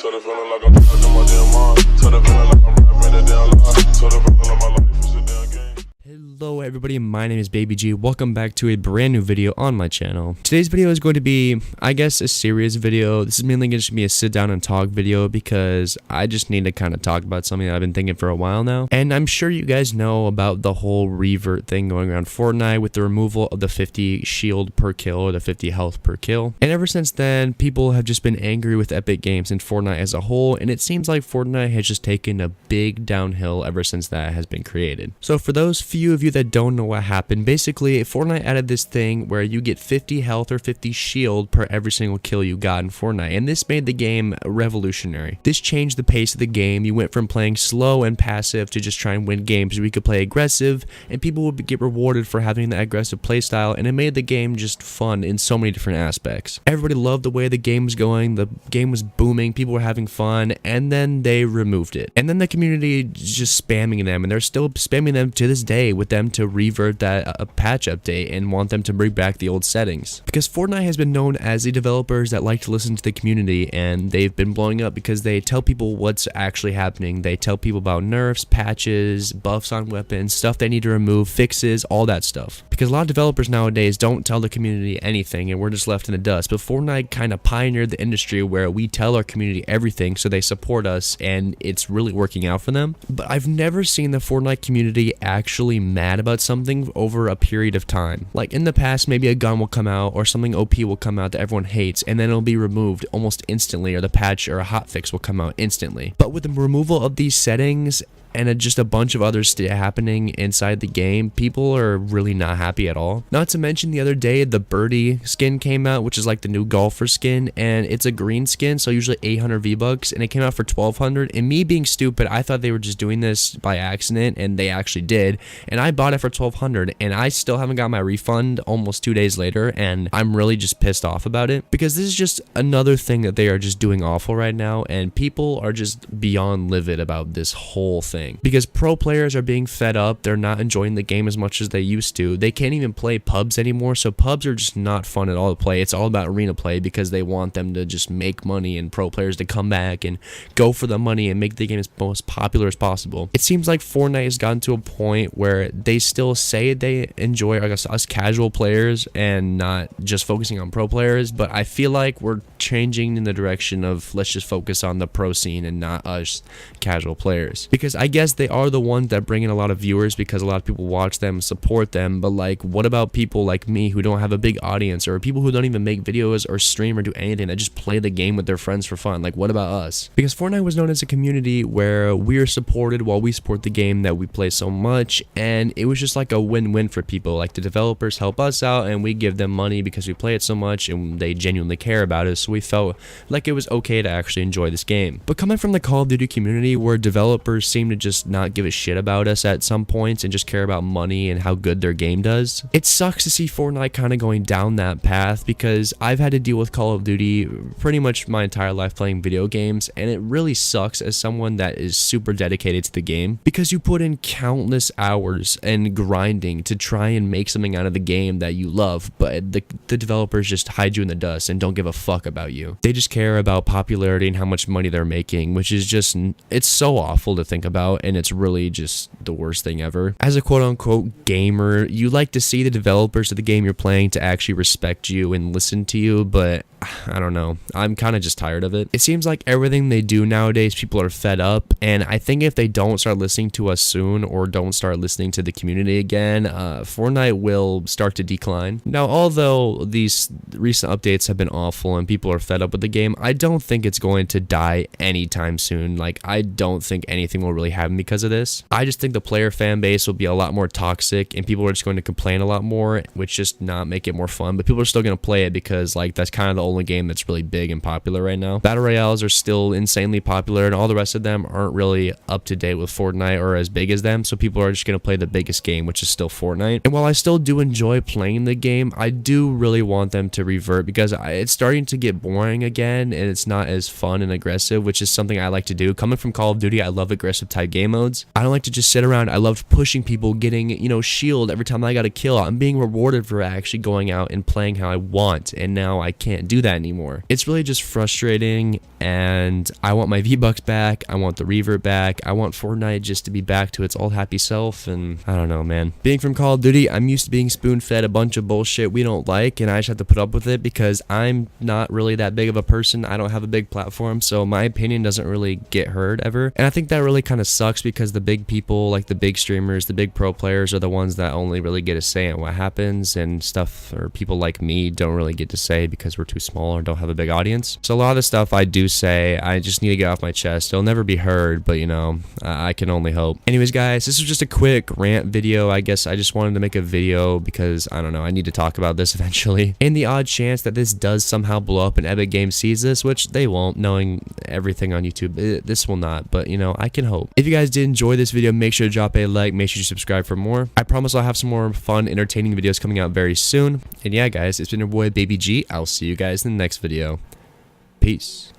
To the feeling like I'm trapped in my damn mind. To the feeling like I'm rapping a damn lie. To the feeling like my life is a damn game. Hello everybody, my name is Baby G. Welcome back to a brand new video on my channel. Today's video is going to be, I guess, a serious video. This is mainly going to be a sit down and talk video because I just need to kind of talk about something that I've been thinking for a while now. And I'm sure you guys know about the whole revert thing going around Fortnite with the removal of the 50 shield per kill or the 50 health per kill. And ever since then, people have just been angry with Epic Games and Fortnite as a whole, and it seems like Fortnite has just taken a big downhill ever since that has been created. So for those few of you that don't know what happened, basically Fortnite added this thing where you get 50 health or 50 shield per every single kill you got in Fortnite, and this made the game revolutionary. This changed the pace of the game. You went from playing slow and passive to just try and win games where you could play aggressive, and people would get rewarded for having that aggressive playstyle, and it made the game just fun in so many different aspects. Everybody loved the way the game was going, the game was booming, people were having fun, and then they removed it. And then the community just spamming them, and they're still spamming them to this day with them to revert that patch update and want them to bring back the old settings. Because Fortnite has been known as the developers that like to listen to the community, and they've been blowing up because they tell people what's actually happening. They tell people about nerfs, patches, buffs on weapons, stuff they need to remove, fixes, all that stuff. Because a lot of developers nowadays don't tell the community anything and we're just left in the dust. But Fortnite kind of pioneered the industry where we tell our community everything, so they support us and it's really working out for them. But I've never seen the Fortnite community actually mad about something over a period of time. Like in the past, maybe a gun will come out or something OP will come out that everyone hates, and then it'll be removed almost instantly, or the patch or a hotfix will come out instantly. But with the removal of these settings and just a bunch of others happening inside the game, people are really not happy at all. Not to mention the other day, the birdie skin came out, which is like the new golfer skin, and it's a green skin, so usually 800 V-Bucks, and it came out for 1200, and me being stupid, I thought they were just doing this by accident, and they actually did, and I bought it for 1200, and I still haven't got my refund almost 2 days later, and I'm really just pissed off about it, because this is just another thing that they are just doing awful right now, and people are just beyond livid about this whole thing. Because pro players are being fed up, they're not enjoying the game as much as they used to. They can't even play pubs anymore, so pubs are just not fun at all to play. It's all about arena play because they want them to just make money and pro players to come back and go for the money and make the game as most popular as possible. It seems like Fortnite has gotten to a point where they still say they enjoy, I guess, us casual players and not just focusing on pro players, but I feel like we're changing in the direction of let's just focus on the pro scene and not us casual players. Because I guess they are the ones that bring in a lot of viewers because a lot of people watch them, support them, but like what about people like me who don't have a big audience, or people who don't even make videos or stream or do anything, that just play the game with their friends for fun? Like what about us? Because Fortnite was known as a community where we are supported while we support the game that we play so much, and it was just like a win-win for people. Like the developers help us out and we give them money because we play it so much and they genuinely care about it, so we felt like it was okay to actually enjoy this game. But coming from the Call of Duty community where developers seem to just not give a shit about us at some points and just care about money and how good their game does, it sucks to see Fortnite kind of going down that path, because I've had to deal with Call of Duty pretty much my entire life playing video games, and it really sucks as someone that is super dedicated to the game, because you put in countless hours and grinding to try and make something out of the game that you love, but the developers just hide you in the dust and don't give a fuck about you. They just care about popularity and how much money they're making, which is just, it's so awful to think about, and it's really just the worst thing ever. As a quote-unquote gamer, you like to see the developers of the game you're playing to actually respect you and listen to you, but I don't know, I'm kind of just tired of it. It seems like everything they do nowadays, people are fed up, and I think if they don't start listening to us soon, or don't start listening to the community again, Fortnite will start to decline. Now, although these recent updates have been awful and people are fed up with the game, I don't think it's going to die anytime soon. Like, I don't think anything will really happen because of this. I just think the player fan base will be a lot more toxic, and people are just going to complain a lot more, which just not make it more fun, but people are still going to play it because, like, that's kind of the only game that's really big and popular right now. Battle Royales are still insanely popular, and all the rest of them aren't really up to date with Fortnite or as big as them, so people are just going to play the biggest game, which is still Fortnite. And while I still do enjoy playing the game, I do really want them to revert, because it's starting to get boring again, and it's not as fun and aggressive, which is something I like to do. Coming from Call of Duty, I love aggressive type buy game modes. I don't like to just sit around. I loved pushing people, getting, you know, shield every time I got a kill. I'm being rewarded for actually going out and playing how I want, and now I can't do that anymore. It's really just frustrating, and I want my V-Bucks back. I want the revert back. I want Fortnite just to be back to its old happy self, and I don't know, man. Being from Call of Duty, I'm used to being spoon-fed a bunch of bullshit we don't like, and I just have to put up with it because I'm not really that big of a person. I don't have a big platform, so my opinion doesn't really get heard ever. And I think that really kind of sucks because the big people, like the big streamers, the big pro players, are the ones that only really get a say in what happens, and stuff, or people like me don't really get to say because we're too small or don't have a big audience. So a lot of the stuff I do say, I just need to get off my chest. It'll never be heard, but you know, I can only hope. Anyways, guys, this was just a quick rant video. I guess I just wanted to make a video because, I don't know, I need to talk about this eventually. In the odd chance that this does somehow blow up and Epic Games sees this, which they won't, knowing everything on YouTube, this will not, but you know, I can hope. If you guys did enjoy this video, make sure to drop a like, make sure to subscribe for more. I promise I'll have some more fun, entertaining videos coming out very soon. And yeah, guys, it's been your boy Baby G. I'll see you guys in the next video. Peace.